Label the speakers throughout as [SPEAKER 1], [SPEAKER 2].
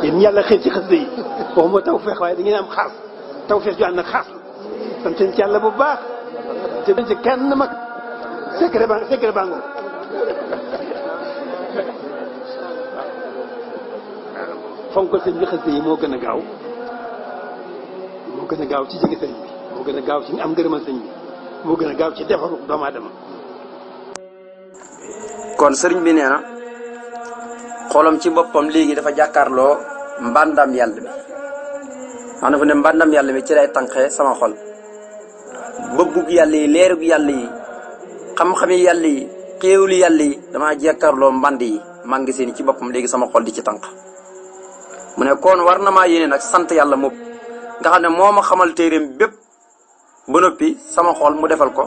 [SPEAKER 1] yéen yàlla xëy ci xasida yi waxuma tawfeex waaye da ngeen am xaas tawfeex ju ànd ak xaas sant ci yàlla bu baax te ci kenn mag secret baa ngoog fonk sëñ bi xasida yi moo gën a gaaw ci jege sëñ bi moo gën a gaaw ci am ngërëmal sëñ bi moo gën a gaaw ci defaru doomu aadama.
[SPEAKER 2] kon sëriñ bi nee na xolam ci boppam léegi dafa jàkkaarloo mbàndam yàlla bi wax na fu ne mbàndam yàlla bi ci lay tànqee sama xol bëbbug yàlla yi leerug yàlla yi xam-xami yàlla yi xéewlu yàlla yi damaa jàkkaarloo mbànd yi maa ngi seen ci boppam léegi sama xol di ci tànq mu ne kon war na maa yéene nag sant yàlla moom nga xam ne moo ma xamal téeréem bépp ba noppi sama xol mu defal ko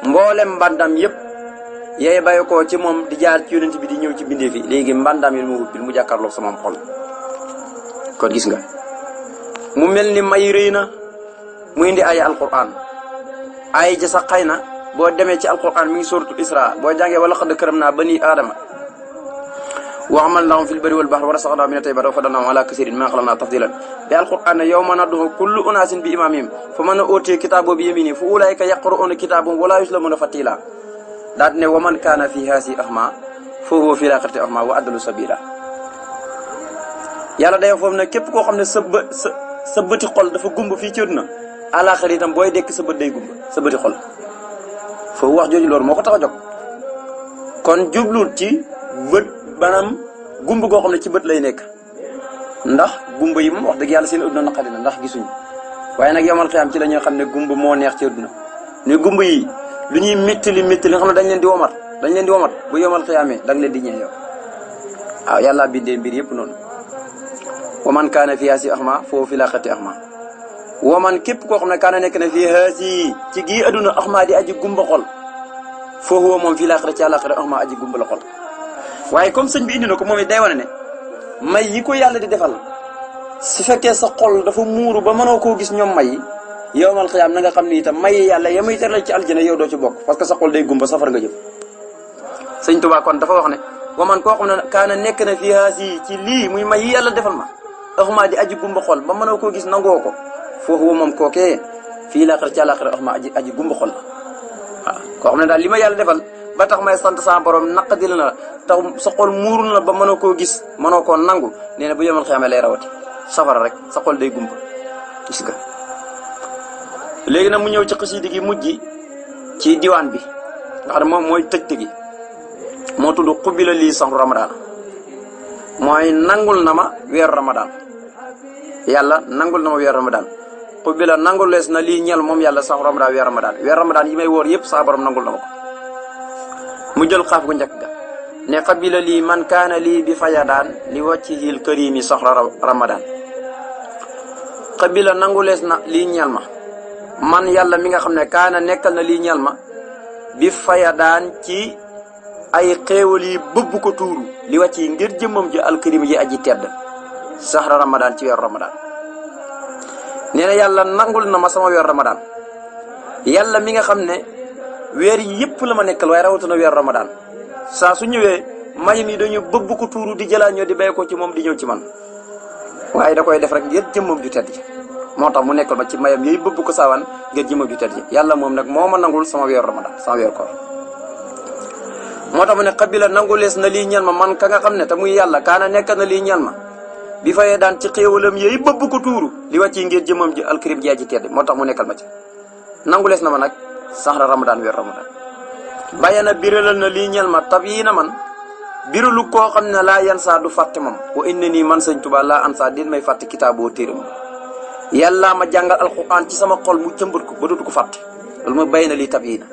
[SPEAKER 2] mboolem mbàndam yépp yee bàyyi ko ci moom di jaar ci yonent bi di ñëw ci bindee fi léegi mbàndam yi mu wubbil mu jàkkaarloog sama xol kon gis nga mu mel ni may rëy na mu indi ay alquran ay ja sax xëy na boo demee ci alquran mi ngi suratul isra boo jàngee wala xad karam naa bani aadama wa hamalnaahum fil barri wal bahri wa razaqnaahum mina tayyibaati wa faddalnaahum alaa kasiirin mimman xalaqnaa tafdiilan bi alquran ne yawma nad'uu kulla unaasin bi imaamihim faman uutiya kitaabahu bi yamiinihi fa ulaa'ika yaqra'uuna kitaabahum wa laa yuzlamuuna fatiilaa daal ne wa man kaana fii haadihi a'maa fa huwa fil aaxirati a'maa wa adallu sabiila yàlla day foofu ne képp koo xam ne sa bëti xol dafa gumba fii ci àddina àllaaxira itam booy dekk sa bët day gumba sa bëti xol foofu wax jooju loolu moo ko tax a jóg kon jubluut ci bët maanaam gumba goo xam ne ci bët lay nekk ndax gumba yi moom wax dëgg yàlla seen àddina naqari na ndax gisuñu waaye nag yomal xiyaam ci la ñuy xam ne gumba moo neex ci àddina ne gumba yi lu ñuy métti nga xam ne dañ leen di womat bu yomal xiyaamee da nga leen di ñee yow waaw yàlla bindee mbir yëpp noonu wa man kaana fi haasi ahma foofu fi laaxati ahma wa man képp koo xam ne kaana nekk na fi haasi ci gii àdduna ahma di aji gumba xol foofu moom fi laaxati ci àllaaxira ahma aji gumba la xol waaye comme sëñ bi indi na ko moom it day wane ne may yi ko yàlla di defal su fekkee sa xol dafa muuru ba mënoo koo gis ñoom may yi yowmal xiyaam na nga xam ni itam may yàlla ya muy teral ci aljana yow doo ci bokk parce que sa xol day gumba safar nga jëm sëñ Tuubaa kon dafa wax ne wa man koo xam ne kaana nekk na fii haasi ci lii muy may yi yàlla defal ma axma di aji gumba xol ba mënoo koo gis nangoo ko foofu moom kookee fii laaxira ci àllaaxira axma aji gumba xol la waaw koo xam ne daal li ma yàlla defal ba tax may sant sa borom naqadi la na tax sa xol muurul na ba mënoo koo gis mënoo koo nangu nee na bu yomal xiyaame lay rawati safara rek sa xol day gumba gis nga léegi nag mu ñëw ci xasida gi mujj ci diwaan bi nga xam ne moom mooy tëj gi moo tudd xubila lii saxru ramadaan mooy nangul na ma weeru ramadaan yàlla nangul na ma weeru ramadaan xubila nangul lees na lii ñel moom yàlla saxru ramadaan weeru ramadaan yi may woor yëpp saa borom nangul na ma ko mu jël xaaf gu njëkk ga ne xabila lii man kaana lii bi fayadaan li wàccihil karimi saxra ramadaan xabila nangu lees na lii ñel ma man yàlla mi nga xam ne kaana nekkal na lii ñel ma bi fayadaan ci ay xéewal yi bëbb ko tuuru li wàcc yi ngir jëmmam ji alkarim ji aji tedd saxra ramadaan ci weeru ramadaan nee na yàlla nangul na ma sama weeru ramadaan yàlla mi nga xam ne weer yi yëpp la ma nekkal waaye rawatina weeru ramadaan saa su ñëwee mayam yi dañu bëbb ko tuuru di jëlaa ñoo di bay ko ci moom di ñëw ci man waaye da koy def rek ngir jëmmam ju tedd ji moo tax mu nekkal ma ci mayam yooyu bëbb ko saawaan ngir jëmmam ju tedd ji yàlla moom nag moo ma nangul sama weeru ramadaan sama weeru koor moo tax mu ne xabila nangulees na lii ñal ma man ka nga xam ne te muy yàlla kaana nekk na lii ñal ma bi fayee daan ci xéewalam yooyu bëbb ko tuuru li wàcc yi ngir jëmmam ji alkarim ji aji tedd moo tax mu nekkal ma ci nangulees na ma nag saxra ramadaan weer ramadaan bàyyi na biralal na lii ñel ma tab yii na man biralu koo xam ne laa yan saa du fàtte moom wa inna nii man sëñ Tuubaa laa an saa din may fàtte kitaaboo téeram yàlla ma jàngal alxuraan ci sama xol mu jëmbat ko ba dootu ko fàtte loolu mooy bàyyi na lii tab yii na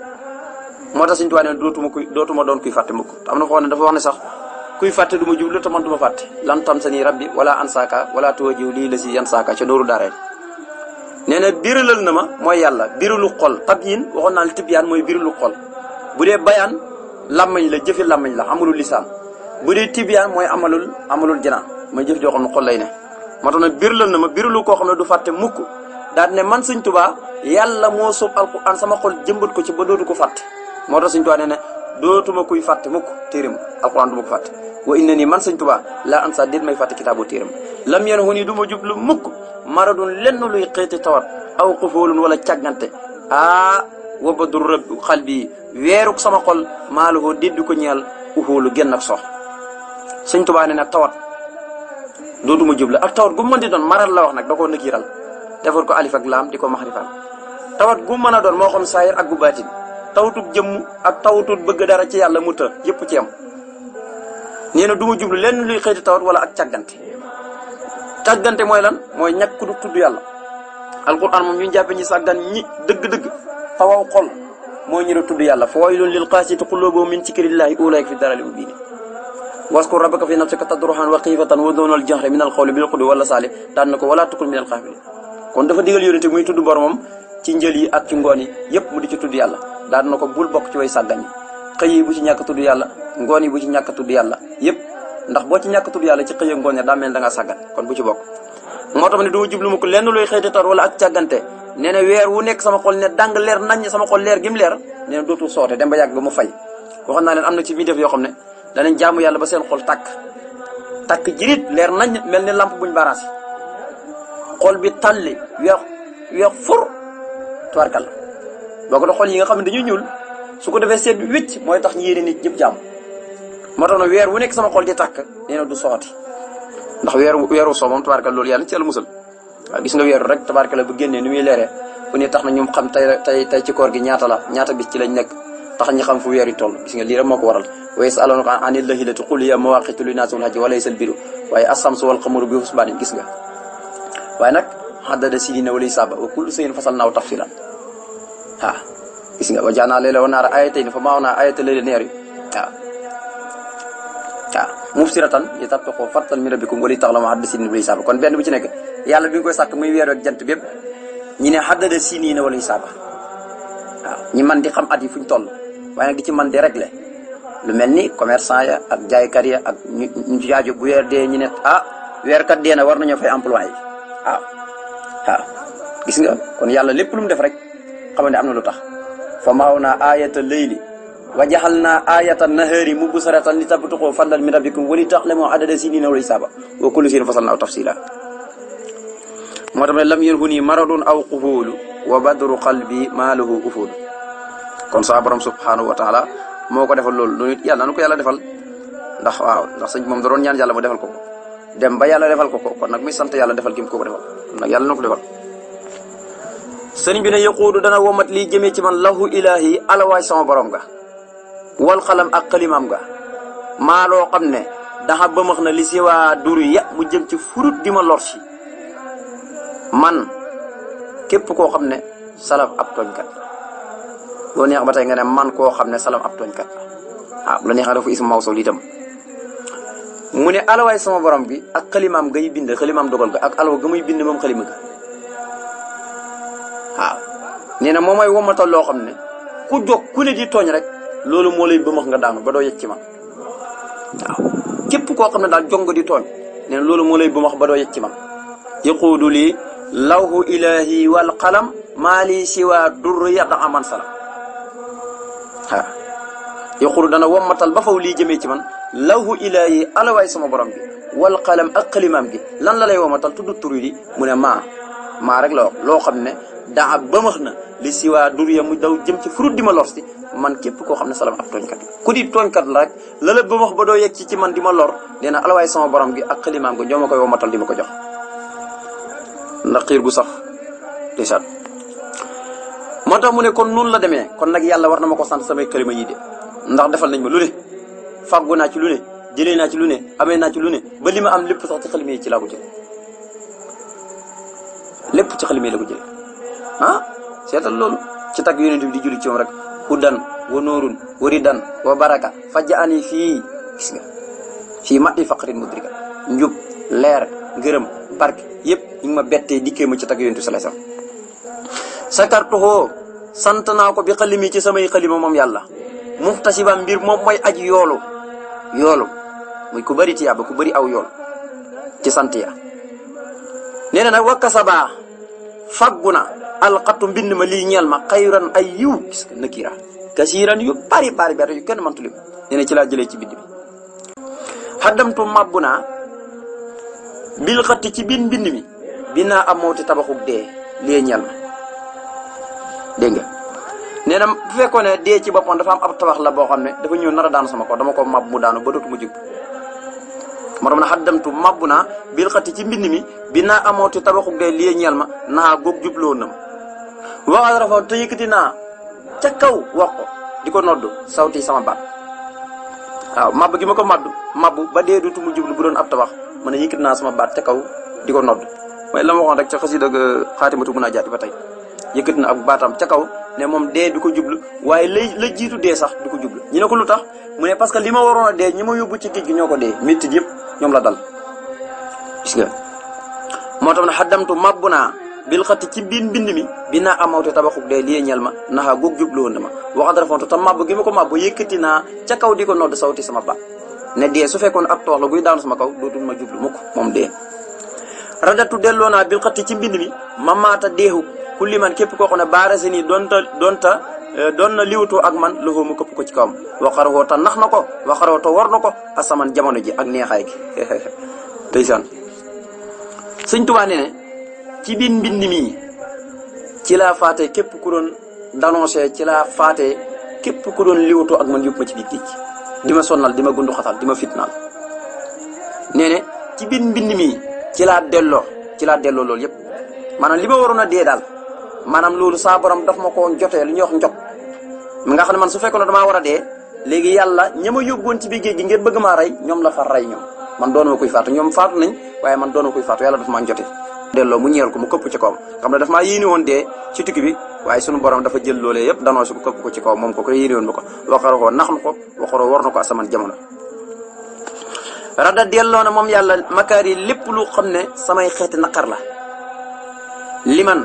[SPEAKER 2] moo tax sëñ Tuubaa ne dootuma doon kuy fàtte mukk am na foo ne dafa wax ne sax kuy fàtte du ma jublu te man du ma fàtte lan tam sa nii rabbi wala an saaka wala tuwajiw lii la si yan saaka ca dooru daareel nee na biralal na ma mooy yàlla biralu xol tab yin waxoon naa la tibyaan mooy biralu xol bu dee bayaan làmmañ la jëfi làmmañ la amalul lisaan bu dee tibyaan mooy amalul janaan mooy jëf joo xam ne xol lay ne moo tax nag biralal na ma biralu koo xam ne du fàtte mukk daal ne man sëñ Tuubaa yàlla moo soob alquran sama xol jëmbat ko ci ba dootu ko fàtte moo tax sëñ Tuubaa nee ne dootuma kuy fàtte mukk téeram alquran du ma ko fàtte wa inna nii man sëñ Tuubaa laa ansa déet may fàtte kitaaboo téeram lam yen hu nii du ma jublu mukk maradun lenn luy xeeti tawat aw xufoolun wala càggante wa badru rabbi xal bi weeruk sama xol maaluhoo déddu ko ñeel uxóolu genn ak sox sëñ Tuubaa ne nag tawat dootuma jublu ak tawat gu mën di doon maral la wax nag da koo nëkiiral defar ko alif ak laam di ko maxrifal tawat gu mën a doon moo xam saayir ak gu baatin tawatut jëmm ak tawatut bëgg dara ci yàlla mu të yëpp ci am nee na du ma jublu lenn luy xëyti tawat wala ak càggante mooy lan mooy ñàkk du tudd yàlla alquran moom ñu jàppe ñi sàggan ñi dëgg-dëgg tawaw xol moo ñëra tudd yàlla fa waylun lil qaasiyati quluubuhum min zikrillahi ulaa'ika fi daralin mubiin waskur rabbaka fi nafsika tadarruan wa xiifatan wa doonal jahri min al qawli bil ghudwi wala saali daan na ko wala tukun min al xaafiliin kon dafa digal yonente muy tudd boromam ci njël yi ak ci ngoon yi yépp mu di ci tudd yàlla daan na ko bul bokk ci way sàggan yi xëy yi bu ci ñàkk tudd yàlla ngoon yi bu ci ñàkk tudd yàlla yépp ndax boo ci ñàkk tudd yàlla ci xëy ngoon ya daa mel da nga sàggan kon bu ci bokk moo tax ne du ma jublu ma ko lenn looy xëyti tar wala ak càggante nee na weer wu nekk sama xol ne dàng leer nañ sama xol leer gi mu leer nee na dootul soote dem ba yàgg ba mu fay waxoon naa leen am na ci mi def yoo xam ne danañ jaamu yàlla ba seen xol takk jirit leer nañ mel ni lampe buñ baraasi xol bi talli weex fur tubaarkalla boo ko da xol yi nga xam ne dañuy ñuul su ko defee seet bi wicc mooy tax ñu yéene nit ñëpp jàmm moo tax na weer wu nekk sama xol di tàkk nee na du soxati ndax weeru soo moom tabaarkalla loolu yàlla ci yàlla musal waaw gis nga weeru rek tabaarkalla bu génnee ni muy leeree bu ne tax na ñoom xam tey ci koor gi ñaata bis ci lañ nekk tax ñu xam fu weer yi toll gis nga lii rek moo ko waral wa yas'alunaka anil ahillati qul hiya mawaqitu linnaasi wal hajji wa laysa al birru waaye as-samsu wal qamaru bi husbaanin gis nga waaye nag haddada sinina wa hisaaba wa kullu shay'in fasalnaahu tafsiilan gis nga wa ja'alnaa layla wan nahaara aayatayni fa maa'awnaa aayata layli nahaari mubsiratan li tabtaghuu fadlan min rabbikum wa li ta'lamu haddada sinina wal hisaaba kon benn bu ci nekk yàlla bi nga koy sàkk muy weer ak jant bépp ñi ne haddada sinina wal hisaaba ñi man di xam at yi fuñ toll waaye nag di ci man di régler lu mel ni commerçant ya ak jaaykat ya ak ñu jaaju bu weer dee ñu ne weer kat dee na war nañoo fay emploi yi gis nga kon yàlla lépp lu mu def rek xam ne am na lu tax fa maa'awnaa aayata layli wa ja'alnaa aayata nahaari mubsiratan li tabtaghuu fadlan min rabbikum wa li ta'lamu adada sinina wal hisaaba wa kulla shay'in fasalnaahu tafsiila moo tax ne lam yanhunii maradun aw quhuulu wa badru qalbi maa lahu ufuul kon saa borom subhanahu wa taala moo ko defal loolu loolu it yàlla na ko yàlla defal ndax sëñ moom da doon ñaan yàlla mu defal ko dem ba yàlla defal ko kon nag muy sant yàlla defal gi mu ko defal kon nag yàlla na ko defal sëriñ bi ne yaquudu dana womat lii jëmee ci man lahu ilaahi alawaay sama borom ga wal xalam ak xalimaam ga maa loo xam ne daxa bëmax na li si waa duri ya mu jëm ci furut di ma lor si man képp koo xam ne salaf ab tooñkat boo neex ba tey nga ne man koo xam ne salaf ab tooñkat bu la neex nga dafa ismu mawsul itam mu ne alawaay sama borom gi ak xalimaam ngay bind xalimaam dogal ga ak alawa ga muy bind moom xalima ga nee na moom mooy womatal loo xam ne ku jóg ku ne di tooñ rek loolu moo lay bëmax nga daanu ba doo yegg ci man képp koo xam ne daal jong di tooñ nee na loolu moo lay bëmax ba doo yegg ci man yaquudu lii lawhu ilahi wal qalam maa lii siwa dur yada aman salam yaquudu dana womatal ba faw lii jëmee ci man lawhu ilahi alawaay sama borom bi wal qalam ak xalimaam gi lan la lay womatal tudd tur yi mu ne maa rek la wax loo xam ne daa bëmax na li siwaa dur ya mu daw jëm ci furut di ma lor si man képp koo xam ne salam ab tooñkat ku di tooñkat la rek la la bëmax ba doo yegg ci man di ma lor nee na alawaay sama borom gi ak xalimaam gi ñoo ma koy womatal di ma ko jox ndax xiir gu sax ndeysaan moo tax mu ne kon noonu la demee kon nag yàlla war na ma ko sant samay xalima yi de ndax defal nañ ma lu ne fàggu naa ci lu ne jëlee naa ci lu ne amee naa ci lu ne ba li ma am lépp sax ci xalima yi ci laa ko jël lépp ci xalima yi la ko jël seetal loolu ci tag yonent bi di julli ci moom rek hudan wa nuurun wa ridan wa baraka fajjaani fii gis nga fii ma i faqrin mudrika njub leer ngërëm barke yëpp ñu ngi ma bettee dikkee ma ci tag yonent bi sallallahu alayhi wasallam sakartuhoo sant naa ko bi xalimi ci samay xalima moom yàlla muhtasiba mbir moom mooy aji yoolu muy ku bëri tiyaaba ku bëri aw yool ci sant ya nee na nag wakkasabaa faggu na alxattu mbind ma lii ñeel ma xayran ay yiw gis nga nakira kasiiran yu bari yu kenn mëntu lim nee na ci laa jëlee ci bind bi xaddamtu mabbu naa bil xatti ci biir mbind mi binaa am mawti tabaxuk dee lee ñal ma dégg nga nee na bu fekkoon ne dee ci boppam dafa am ab tabax la boo xam ne dafa ñëw nar a daanu sama kaw dama ko mab mu daanu ba dootu mu jub moo tax na xaddamtu mabbu naa bil xatti ci mbind mi binaa am mawti tabaxuk dee lee ñal ma naa góog jubloon na ma waxal rafa te yëkkati naa ca kaw wax ko di ko noddu sawti sama baat waaw mabb gi ma ko mabbu ba dee dootu mu jublu bu doon ab tabax man a yëkkati naa sama baat ca kaw di ko nodd mooy la ma waxoon rek ca xasida ak xaatimatu mun a jaati ba tey yëkkati na ak baatam ca kaw ne moom dee du ko jublu waaye la jiitu dee sax du ko jublu ñu ne ko lu tax mu ne parce que li ma waroon a dee ñi ma yóbbu ci géej gi ñoo ko dee métti yëpp ñoom la dal gis nga moo tax ne xaddamtu mabbu naa bil xatti ci biir mbind mi binaa amawte tabaxuk dee lii ñel ma naxaa góog jubluwoon na ma waxat rafontu te mabb gi ma ko mabbu yëkkati naa ca kaw di ko nodd sawti sama baat ne dee su fekkoon ak toox la buy daanu sama kaw dootul ma jublu mukk moom dee radatu delloo naa bil xatti ci mbind mi ma maata deexu kulli man képp koo xam ne baarase nii doon na liwatoo ak man loxoo mu këpp ko ci kawam waxaroo ta nax na ko waxaroo ta war na ko asaman jamono ji ak neexaay gi ndeysaan sëñ Tuubaa ne ci biir mbind mi ci laa faatee képp ku doon danoncé ci laa faatee képp ku doon liwatoo ak man yóbbu ma ci biir géej di ma sonnal di ma gundu xatal di ma fitnaal nee ne ci biir mbind mi ci laa delloo loolu yëpp maanaam li ma waroon a dee daal maanaam loolu saa borom daf ma ko jotee lu ñuy wax njot mi nga xam ne man su fekkoon ne damaa war a dee léegi yàlla ña ma yóbbuwoon ci biir géej gi ngeen bëgg maa rey ñoom la fa rey ñoom man doon ma koy faatu ñoom faatu nañ waaye man doon ma koy faatu yàlla daf maa jotee delloo mu ñeel ko mu këpp ci kawam xam ne daf maa yéene woon dee ci tukki bi waaye sunu borom dafa jël loolee yëpp danoo si ko këpp ko ci kawam moom ko yéene woon ma ko waxaroo nax na ko waxaroo war na ko asamaan jamono rada delloo na moom yàlla makaar yi lépp lu xam ne samay xeeti naqar la liman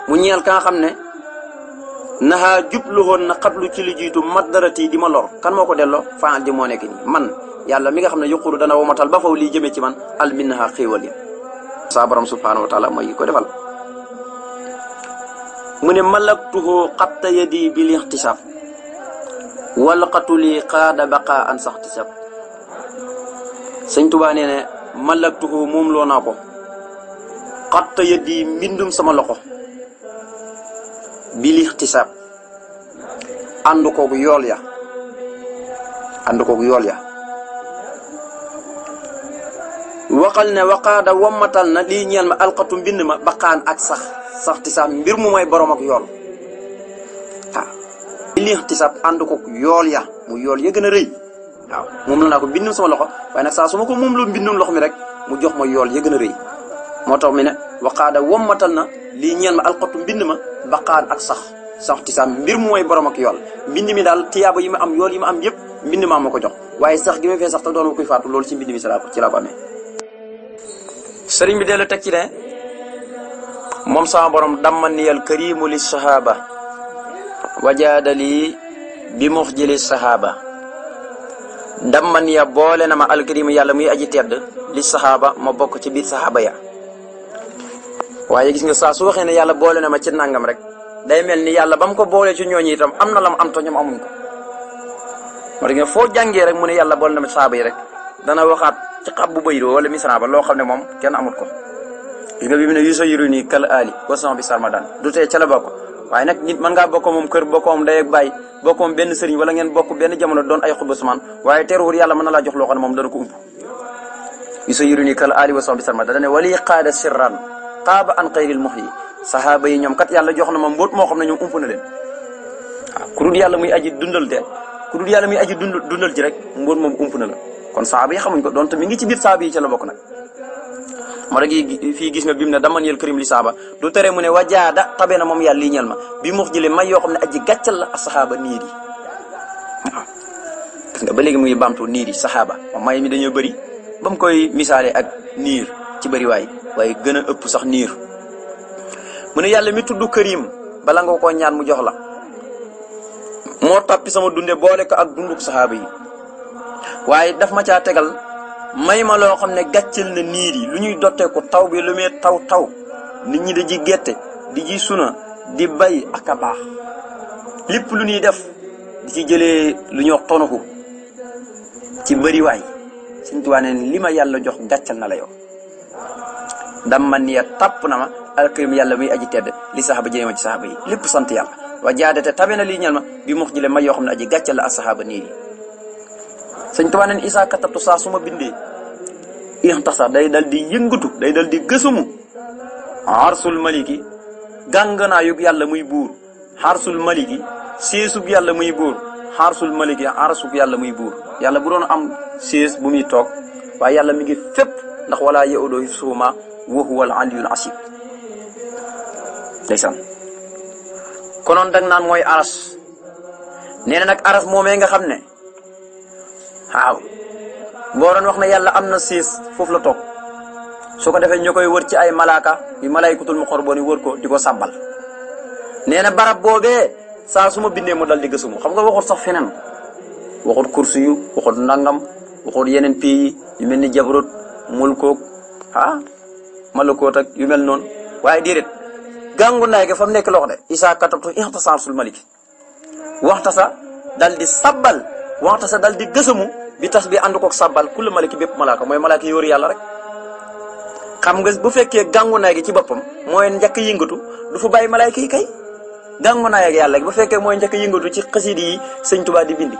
[SPEAKER 2] mu ñeel ka nga xam ne naxaa jubluwoon na xablu ci li jiitu maddarati di ma lor kan moo ko delloo faal ji moo nekk nii man yàlla mi nga xam ne yuqulu dana womatal ba faw lii jëmee ci man al minnaha xéewal ya saa borom subhanahu wa taala mooy ko defal mu ne malaktuhu xatta yadi bil ixtisaab walqatu li qaada baqa an saxtisab sëñ Tuubaa nee ne malaktuhu moom loo naa ko xatta yadi mbindum sama loxo bil ixtisaab ànd koogu yool ya waxal ne waqaada wammatal na lii ñeel ma alxatu mbind ma baqaan ak sax tisaab mbir mu mooy borom ak yool waaw lii tisaab ànd ko yool ya mu yool ya gën a rëy waaw moom la naa ko mbindum sama loxo waaye nag saa su ma ko moom loo mbindum loxo mi rek mu jox ma yool ya gën a rëy moo tax mi ne waqaada wammatal na lii ñeel ma alxatu mbind ma baqaan ak sax tisaab mbir mu mooy borom ak yool mbind mi daal tiyaaba yi ma am yool yi ma am yëpp mbind maa ma ko jox waaye sax gi ma fee sax te doon ma koy faatu loolu ci mbind mi ci laa ko amee sëriñ bi dellu teg ci ne moom sama borom dammaniyal karimu li sahaba wajaadali bi muxjili sahaba dammaniya boole na ma alkarimu yàlla muy aji tedd li sahaba ma bokk ci biir sahaba ya waaye gis nga saa su waxee ne yàlla boole na ma ci nangam rek day mel ni yàlla ba mu ko boolee ci ñooñu itam am na la mu am to ñoom amuñ ko moo tax nga foo jàngee rek mu ne yàlla boole na ma ci sahaba yi rek dana waxaat ci xab bu bayro wala misra ba loo xam ne moom kenn amut ko gis nga bi mu ne yuso yiru nii kal ali wason bi sarmadan du tee ca la bokk waaye nag nit mën ngaa bokk moom kër bokk moom day ak bàyyi bokk moom benn sëriñ wala ngeen bokk benn jamono doon ay xutba sumaan waaye teruwul yàlla mën na laa jox loo xam ne moom dana ko ump yuso yiru nii kal ali wason bi sarmadan dane wali qaada sirran qaaba an xayril muhyi sahaaba yi ñoom kat yàlla jox na ma mbóot moo xam ne ñoom ump na leen waaw ku dul yàlla muy aji dundal de ku dul yàlla muy aji dundal ji rek mbóot moom ump na la kon saaba yi xamuñ ko donte mi ngi ci biir saaba yi ca la bokk nag moo tax fii gis nga bi mu ne daman yel karim li saaba du tere mu ne wajaada tabe na moom yàlla lii ñel ma bi mux jële may yoo xam ne aji gàccal la a saxaaba niir yi waaw gis nga ba léegi mu ngi baamtu niir yi saxaaba moom may mi dañoo bëri ba mu koy misaale ak niir ci bëri waaye gën a ëpp sax niir mu ne yàlla mi tudd karim bala nga koo ñaan mu jox la moo tappi sama dunde boole ko ak dunduk saxaaba yi waaye daf ma caa tegal may ma loo xam ne gàcceel na niir yi lu ñuy dottee ko taw bi lu muy taw nit ñi da ji gerte di ji suna di bay ak a baax lépp lu ñuy def di ci jëlee lu ñuy wax tonuxu ci bëriwaay Sëñ Tuubaa ne li ma yàlla jox gàccal na la yow dam man niya tàpp na ma alkarim yàlla muy aji tedd li saxaaba jëlee ma ci saxaaba yi lépp sant yàlla wa jaadate tabe na lii ñal ma bi mux jile may yoo xam ne aji gàccal la ak saxaaba nii Sëñ Tuubaa ne isaa katabtu saa su ma bindee tax sax day dal di yëngatu day dal di gësumu arsul maliki gànganaayu yàlla muy buur arsul maliki seesub yàlla muy buur arsul maliki arsub yàlla muy buur yàlla bu doon am sees bu muy toog waaye yàlla mi ngi fépp ndax wala yaudu hifzuhumaa wa huwal aliyyul asiim ndeysaan konoon dag naan mooy aras nee na nag aras moomee nga xam ne waaw boo doon wax ne yàlla am na siis foofu la toog su ko defee ñu koy wër ci ay malaaka yu malaaykatul muqarrabuun wër ko di ko sàbbal nee na barab boobee saa su ma bindee mu dal di gësumu xam nga waxut sax feneen waxut kursi yu waxut nangam waxut yeneen pays yu mel ni jabarut mulkook malakoot ak yu mel noonu waaye déedéet gàngu naay ga fa mu nekk loxo de isaa katabtu ixtasarsul maliki waxta sa dal di sabbal waxta sa dal di gësamu bi tas bi ànd koog sabbal kullu maliki bépp malaaka mooy malaaka yi wër yàlla rek xam nga bu fekkee gàngu naay gi ci boppam mooy njëkk yëngatu du fa bàyyi malaaka yi kay gàngu naay ak yàlla bu fekkee mooy njëkk yëngatu ci xasida yi Sëñ Tuubaa di bindi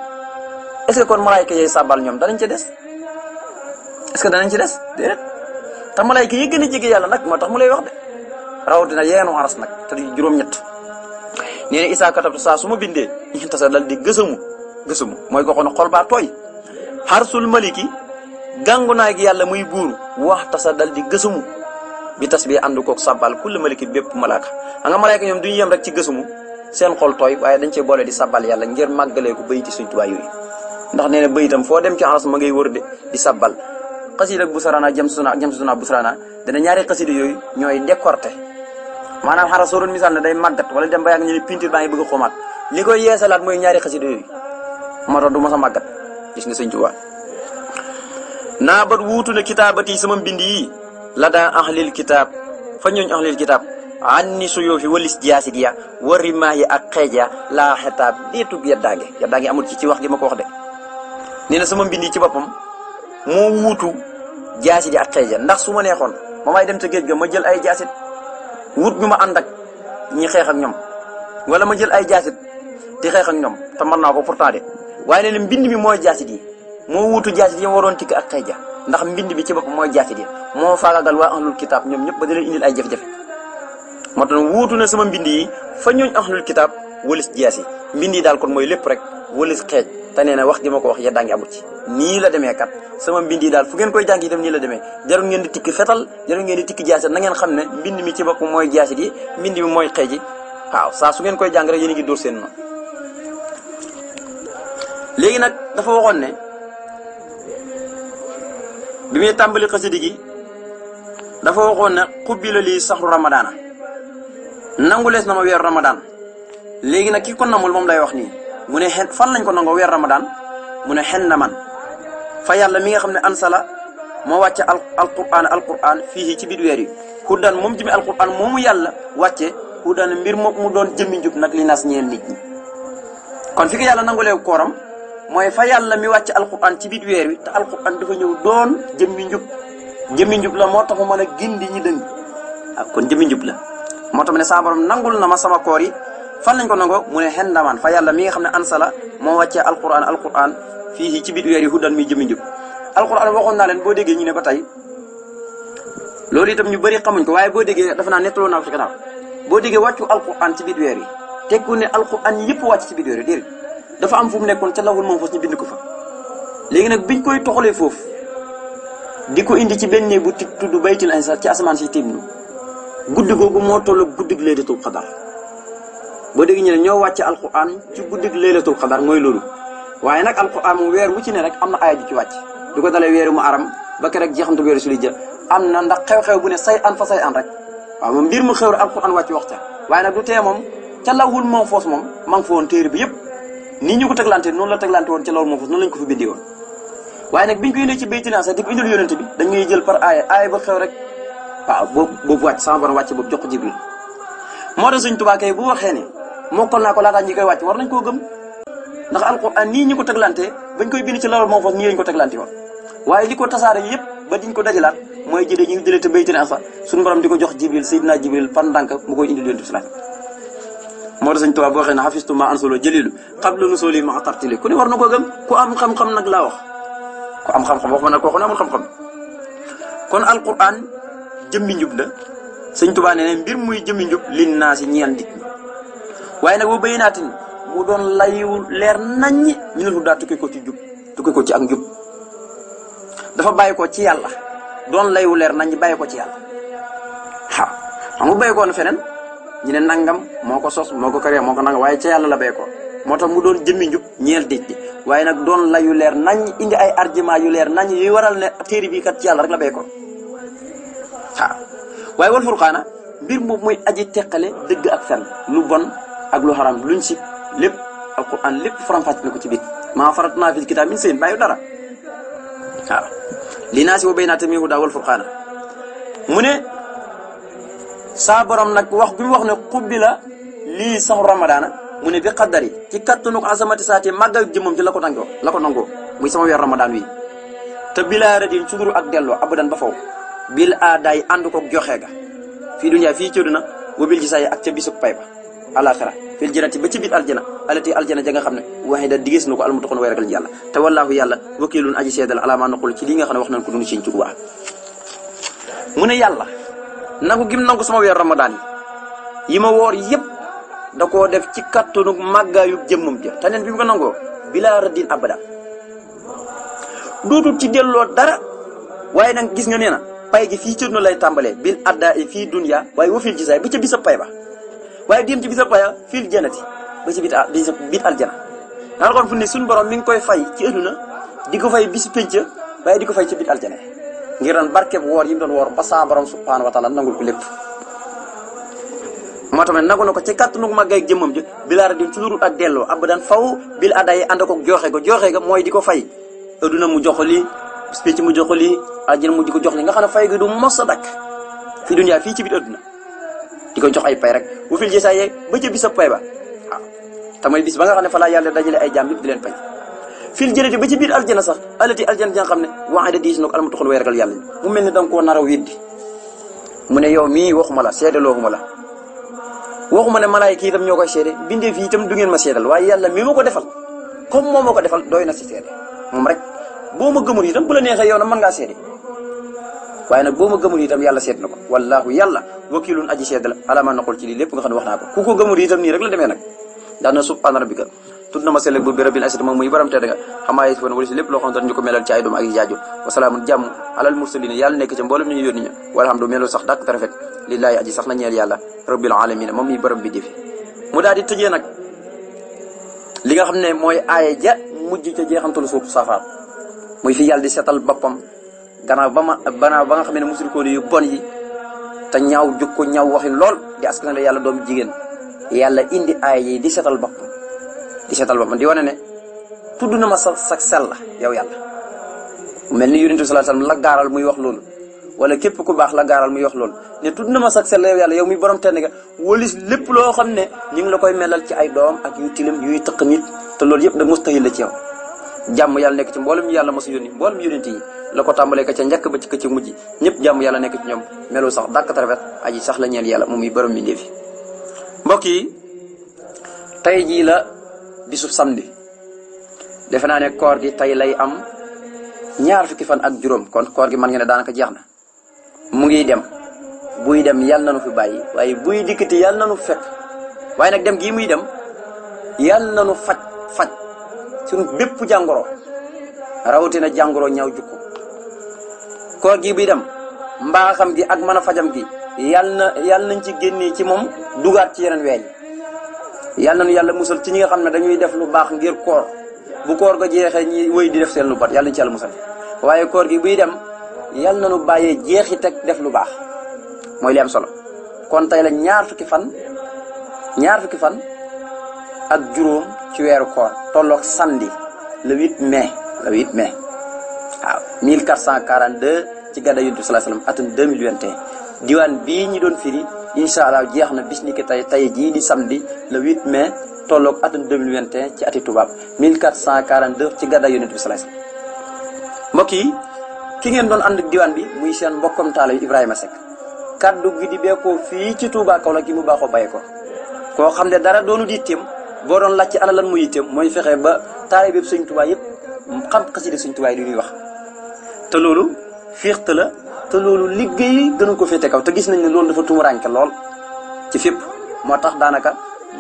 [SPEAKER 2] est-ce que kon malaaka yooyu sabbal ñoom danañ ci des est-ce que danañ ci des déedéet te malaaka yi gën a jege yàlla nag moo tax mu lay wax de rawatina yeenu aras nag te di juróom-ñett nee na isaa katabtu saa su ma bindee tasa dal di gësamu mooy ko xoon xol baa tooy xarsul maliki gàngu naa gi yàlla muy buur wax tasa dal di gësamu bi tas bi ànd koog sabbal kulli maliki bépp malaaka nga malaaka ñoom duñu yem rek ci gësamu seen xol tooy waaye dañ cee boole di sabbal yàlla ngir màggalee ko bayiti Sëñ Tuubaa yooyu ndax nee na bayitam foo dem ci aras ma ngay wër de di sabbal xasida bu sarana jam suna bu sarana dana ñaari xasida yooyu ñooy décorté maanaam xaras soo doon misaal ne day màggat wala dem ba yàgg ñu ne peinture baa ngi bëgg a xomaat li koy yeesalaat mooy ñaari xasida yooyu moo tax du ma sa màggat gis nga Sëñ Tuubaa naa bat wuutu na kitaabati sama mbind yi la daa ahlil kitaab fa ñooñ ahlil kitaab anni suyoo fi walis jaasit ya wari maa yi ak xeej ya laa xetaab déetub yaddaange amul ci wax gi ma ko wax de nee na sama mbind yi ci boppam moo wuutu jaasit yi ak xeej ya ndax su ma neexoon ma may dem ca géej ga ma jël ay jaasit wut ñu ma ànd ak ñi xeex ak ñoom wala ma jël ay jaasit di xeex ak ñoom te mën naa ko pourtant de waaye nee na mbind mi mooy jaasit yi moo wuutu jaasit yi waroon tikk ak xeej ja ndax mbind bi ci boppam mooy jaasit yi moo faagagal waa ahlul kitaab ñoom ñëpp ba di leen indil ay jafe-jafe moo tax wuutu na sama mbind yi fa ñooñ ahlul kitaab walis jaasi mbind yi daal kon mooy lépp rek walis xeej te nee na wax gi ma ko wax yeddaa ngi amut ci nii la demee kat sama mbind yi daal fu ngeen koy jàng itam nii la demee jarul ngeen di tikki fetal jarul ngeen di tikki jaasit na ngeen xam ne mbind mi ci boppam mooy jaasit yi mbind mi mooy xeej yi waaw saa su ngeen koy jàng rek yéen a ngi dóor seen noonu léegi nag dafa waxoon ne bi muy tàmbali xasida gi dafa waxoon ne xubbi la lii saxru ramadaana nangulees na ma weeru ramadaan léegi nag ki ko namul moom lay wax nii mu ne xen fan lañ ko nangoo weer ramadaan mu ne xen na man fa yàlla mi nga xam ne ansala moo wàcce alquran fii ci biir weer yi hudan moom jëmi alquran moomu yàlla wàcce hudan mbir moom mu doon jëmmi njub nag li nas ñeel nit ñi kon fi ko yàlla nangulee kooram mooy fa yàlla mi wàcce alquran ci biir weer wi te alquran dafa ñëw doon jëmmi njub la moo tax mu mën a gindi ñi dëng kon jëmmi njub la moo tax mu ne sama borom nangul na ma sama koor yi fan lañ ko nangoo mu ne xen ndamaan fa yàlla mi nga xam ne ansala moo wàccee alquran fii ci biir weer yi hudan mi jëmmi njub alquran waxoon naa leen boo déggee ñu ne ba tey loolu itam ñu bëri xamuñ ko waaye boo déggee dafa naa nettaloo naa ko ci gannaaw boo déggee wàccu alquran ci biir weer yi tekku ne alquran yëpp wàcc ci biir weer yi déedéet dafa am fu mu nekkoon ca lawul moom fos ñu bind ko fa léegi nag biñ koy toxalee foofu di ko indi ci benn néeg bu tudd baytil ansar ci asamaan si tiim guddi googu moo toll guddig laylatul xadar boo dégg ñu ne ñoo wàcce alquran ci guddig laylatul xadar mooy loolu waaye nag alquran mu weer wu ci ne rek am na aaya ju ci wàcc du ko dalee weeru mu aram ba keroog jeexantu weeru suli jë am na ndax xew-xew bu ne say an fa say an rek waaw moom mbir mu xew rek alquran wàcc wax ca waaye nag du tee moom ca lawul moom foos moom ma ngi fa woon téere bi yëpp nii ñu ko teglante noonu la teglante woon ca lawul moom foos noonu lañ ko fi bindee woon waaye nag biñ ko indee ci baytil ansar di ko indil yonent bi dañ ngay jël par aaya ba xew rek waaw boobu wàcc sama borom wàcc boobu jox ko Jibril moo tax Sëñ Tuubaa kay bu waxee ne mokkal naa ko laataa ñi koy wàcc war nañ koo gëm ndax alquran nii ñu ko teglante bañ koy bind ci lawal moo fos nii lañ ko teglante woon waaye li ko tasaare yëpp ba diñ ko dajalaat mooy jëlee ñu ngi jëlee te baytine asa suñu borom di ko jox jibril sayyidina jibril par ndànk mu koy indil yonent bi salaam moo tax Sëñ Tuubaa boo waxee ne xafistu ma ansolo jëlilu qabla nusuli ma tartili ku ne war na ko gëm ku am xam-xam nag laa wax ku am xam-xam wax ma nag kooku ne amul xam-xam kon alquran jëmmi njub la Sëñ Tuubaa nee ne mbir muy jëmmi njub lin naa si ñeel nit ñi waaye nag boo baynaatin mu doon layu leer naññi ñu ne lu daa tukkee ko ci jub tukkee ko ci ak njub dafa bàyyi ko ci yàlla doon layu leer naññi bàyyi ko ci yàlla waaw xam nga bàyyi ko na feneen ñu ne nangam moo ko sos moo ko créé moo ko nangam waaye ca yàlla la bàyyi ko moo tax mu doon jëmmi njub ñeel dij ji waaye nag doon layu leer naññ indi ay argument yu leer naññ yuy waral ne téere bi kat ci yàlla rek la bàyyi ko waaw waaye wal furqaana mbir moom mooy aji teqale dëgg ak fen lu bon ak lu xaram luñ si lépp alquran lépp faram-fàcce na ko ci biir maa faratnaa fil kitaab min shay'in bàyyi dara waaw li naa si wa baynaatin minal hudaa wal furqaana mu ne saa borom nag wax bi mu wax ne xubbi la lii saxu ramadaana mu ne bi xaddari ci kattanu ko asamati saati màggal jëmmam ci la ko nangoo muy sama weer ramadaan wi te bilaa radin suduru ak delloo abadan ba faw bil aadaay ànd ko joxe ga fii dunya fii ci àddina wa bil gisaay ak ca bisub pay ba alaxira fil jannati ba ci biir aljana alati aljana ja nga xam ne waxee da diggées na ko almutaxoon way ragal yàlla te wallaahu yàlla wakiilun aji seedal alama naqul ci li nga xam ne wax nañ ko dunu Sëñ Tuubaa mu ne yàlla nangu gim nangu sama weer ramadaan yi ma woor yëpp da koo def ci kattanu màggaayu jëmmam ja te neen bi mu ko nangoo bilaa raddin abada dootul ci delloo dara waaye nag gis nga nee na pay gi fii ci àddina lay tàmbalee bil addaa fii dunya waaye wa fil gisaay ba ca bisa pay ba waaye dem ci bisa paya fil jannati ba ci biir aljana nga kon fu ne suñu borom mi ngi koy fay ci àddina di ko fay bisi pénc waaye di ko fay ci biir aljana ngir doon barkeb woor yi mu doon woor ba sa borom subhanahu wa taala nangul ko lépp moo tax nangu na ko ci kàttanu màggay ak jëmmam ji bilaara din ci lurut ak delloo abadan faw bil addayi ànd ko joxe ga mooy di ko fay àddina mu jox lii bis pénc mu jox lii aljana mu di ko jox li nga xam ne fay gi du mos a dakk fi dunya fii ci biir àddina di ko jox ay pay rek bu fil gisaay ba ca bis a pay ba waaw te mooy bis ba nga xam ne fa laa yàlla dajale ay jaam yëpp di leen pay fil jënati ba ci biir aljana sax alati aljana ji nga xam ne waxee da diis na ko almataxoon way ragal yàlla mu mel ni da nga koo nar a weddi mu ne yow mii waxuma la seedalooxuma la waxuma ne malaayka yi itam ñoo koy seede bindee fii itam du ngeen ma seedal waaye yàlla mi ma ko defal comme moo ma ko defal doy na si seede moom rek boo ma gëmul itam bu la neexee yow na mën ngaa seede waaye nag boo ma gëmul itam yàlla seet na ko wallaahu yàlla wakilun aji seedal alama naqul ci lii lépp nga xam ne wax naa ko ku ko gëmul itam nii rek la demee nag daana subhaana rabbika tudd na ma sell bu bi rabbil izzati moom muy borom tedd nga xamaa yi wala si lépp loo xam ne ñu ko melal ci ay doom ak jaaju wasalaamun jàmm alal mursalin yàlla nekk ca mboolem ñu yónni ña walhamdu melul sax dàkk te rafet lillaahi aji sax na ñeel yàlla rabbil alamin moom mi borom bi defi mu daal di tëjee nag li nga xam ne mooy aaya ja mujj ca jeexantalu suuf safaar muy fi yàlla di seetal boppam gannaaw ba nga xam ne musrikoon yu bon yi te ñaaw jukko ñaaw waxin lool di askan la yàlla doomu jigéen yàlla indi aaya yi di seetal boppam di wane ne tudd na ma sa sell la yow yàlla mel ni yonent bi sallallahu alayhi wasallam la gaaral muy wax loolu wala képp ku baax la gaaral muy wax loolu ne tudd na ma sa sell la yow yàlla yow muy borom tenn nga walis lépp loo xam ne ñu ngi la koy melal ci ay doom ak yu tilim yuy tëq nit te loolu yëpp da mustahil la ci yow jàmm yàlla nekk ci mboolem ñu yàlla mosu yónni mboolem yonent yi la ko tàmbalee ka ca njëkk ba ci ka ca mujj ñëpp jàmm yàlla nekk ci ñoom melu sax dàkk rafet aji sax la ñeel yàlla moom muy borom mbindeef yi mbokk yi tey jii la bisub samedi defe naa ne koor gi tey lay am ñaar fukki fan ak juróom kon koor gi man nga ne daanaka jeex na mu ngi dem buy dem yàlla na nu fi bàyyi waaye buy dikkati yàlla na nu fekk waaye nag dem gii muy dem yàlla na nu faj suñu bépp jàngoro rawatina jàngoro ñaaw jukko koor gi buy dem mbaaxam gi ak mën a fajam gi yàlla nañ ci génnee ci moom dugaat ci yeneen weeñ yàlla nañu yàlla musal ci ñi nga xam ne dañuy def lu baax ngir koor bu koor ga jeexee ñi wéy di def seen lu bat yàlla nañu ci yàlla musal waaye koor gi buy dem yàlla nañu bàyyee jeexi teg def lu baax mooy li am solo kon tey la ñaar fukki fan ak juróom ci weeru koor tolloog samedi le 8 mai waaw 1442 ci gàddaay Yonent bi sallallahu alayhi wasallam atum 2021 diwaan bii ñi doon firi incha allah jeex na bis ni ki tey jii di samedi le 8 mai tolloog atum 2021 ci ati tubaab 1442 ci gàddaay yonent bi sallallahu alayhi wasallam. mbokk yi ki ngeen doon ànd ak diwaan bi muy seen mbokkam taala Ibrahima Seck kaddu gi di beekoo fii ci Touba Kaolack gi mu baaxoo bàyyi ko koo xam ne dara doonu di yitteem boo doon laaj ci ana lan mu yitteem mooy fexe ba taalibe bi Sëñ Touba yëpp xam xasida Sëñ Touba yi li ñuy wax te loolu féexte la te loolu liggéey gënu ko féete kaw te gis nañ ne loolu dafa tumuraanke lool ci fépp moo tax daanaka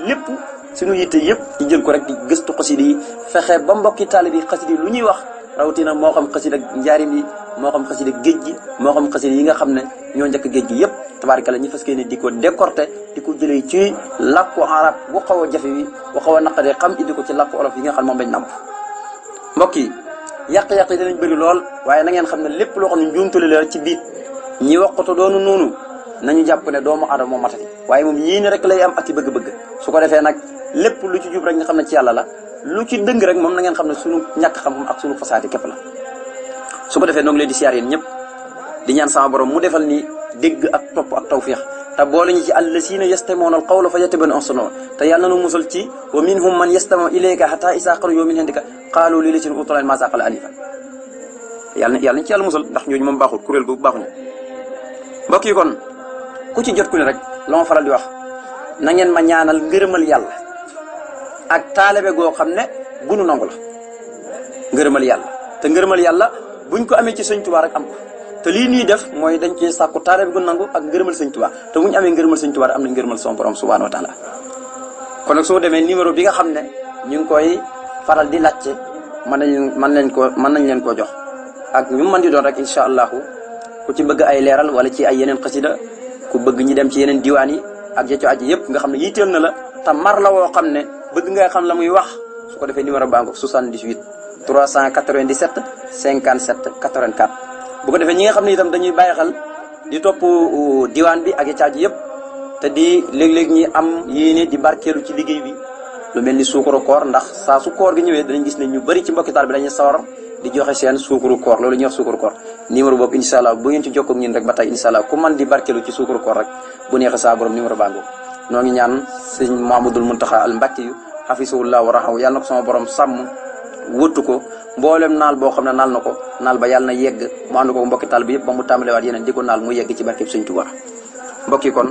[SPEAKER 2] lépp suñu yitte yëpp ñu jël ko rek di gëstu xasida yi fexe ba mbokki taalibe yi xasida yi lu ñuy wax rawatina moo xam xasida njaarim yi moo xam xasida géej gi moo xam xasida yi nga xam ne ñoo njëkk géej gi yëpp tabaarkalla ñu fas yéene di ko décorté di ko jëlee ci làkku arab bu xaw a jafe wi bu xaw a naqadee xam indi ko ci làkku olof yi nga xam ne moom lañ namp mbokk yi yàq-yàq yi danañ bëri lool waaye na ngeen xam ne lépp loo xam ne njuumtale la ci biit ñi wax ko te doonu noonu nañu jàpp ne doomu aadama moo matati waaye moom yéene rek lay am ak i bëgg-bëgg su ko defee nag lépp lu ci jub rek nga xam ne ci yàlla la lu ci dëng rek moom na ngeen xam ne sunu ñàkk xam-xam ak sunu fasaati képp la su ko defee noo ngi leen di siyaar yéen ñëpp di ñaan sama borom mu defal ni dégg ak topp ak tawfiix te boole ñu ci allasiina yastami'uuna al-qawla fa yattabi'uuna ahsanahu te yàlla na nu musal ci wa minhum man yastami'u ilayka hatta izaa xarajuu min indika qaalu lil laziina uutul ilma maasaa qaala aanifan yàlla nañ ci yàlla musal ndax ñooñu moom baaxul kuréel gu baaxuñu mbokk yi kon ku ci jot ku ne rek la ma faral di wax na ngeen ma ñaanal ngërëmal yàlla ak taalibe goo xam ne bu nu nangu la ngërëmal yàlla te ngërëmal yàlla buñ ko amee ci Sëñ Tuubaa rek am ko te lii ñuy def mooy dañ ciy sàkku taalibe gu nangu ak ngërëmal Sëñ Tuubaa te bu ñu amee ngërëmal Sëñ Tuubaa rek am nañ ngërëmal son borom subhaanahu wa taala kon nag soo demee numéro bi nga xam ne ñu ngi koy faral di laajte mën nañ leen koo jox ak ñu mën di doon rek incha allahu ku ci bëgg ay leeral wala ci ay yeneen xasida ku bëgg ñi dem ci yeneen diwaan yi ak ja ci aji yëpp nga xam ne yitteel na la te mar la woo xam ne bëgg nga xam la muy wax su ko defee numéro baa ngoog 78 397 57 84 bu ko defee ñi nga xam ne itam dañuy bàyyi xel di topp diwaan bi ak ja ci aji yëpp te di léeg-léeg ñi am yéene di barkeelu ci liggéey bi lu mel ni suukaru koor ndax saa su koor gi ñëwee danañ gis ne ñu bëri ci mbokki taal bi dañuy sawar di joxe seen suukaru koor loolu ñuy wax suukaru koor numéro boobu incha allah bu ngeen ci jokkoo ak ñun rek ba tey incha allah ku man di barkeelu ci suukaru koor rek bu neexee saa borom numéro baa ngoog noo ngi ñaan sëñ Mamadul Muntaxa al Mbàkke yu xafisahullah wa raxaw yàlla na ko sama borom sàmm wëttu ko mboolem naal boo xam ne naal na ko naal ba yàlla na yegg mu ànd ko mbokki taal bi yëpp ba mu tàmbalewaat yeneen di ko naal mu yegg ci barkeb Sëñ Tuubaa mbokki kon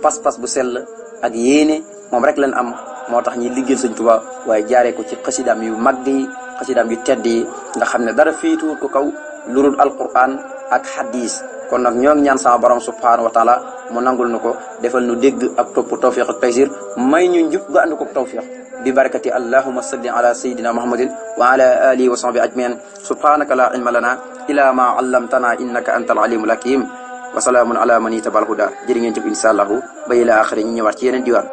[SPEAKER 2] pas-pas bu sell ak yéene moom rek leen am moo tax ñi liggéeyal Sëñ Tuubaa waaye jaaree ko ci xasidaam yu mag yi xasidaam yu tedd yi nga xam ne dara fiituwut ko kaw lurul alquran ak hadis kon nag ñoo ngi ñaan sama borom subhanahu wa taala mu nangul nu ko defal nu dégg ak topp tawfiq ak taysir may ñu njub ga ànd ko tawfiq bi barakati allahumma salli ala sayidina muhammadin wa ala alihi wa sahbihi ajmain subhanaka la ilma lana ila ma allamtana innaka antal alimul hakim wa salaamun ala man itabal huda jërë ngeen jëf insha allahu ba ila axiri ñu ñëwaat ci yeneen diwaan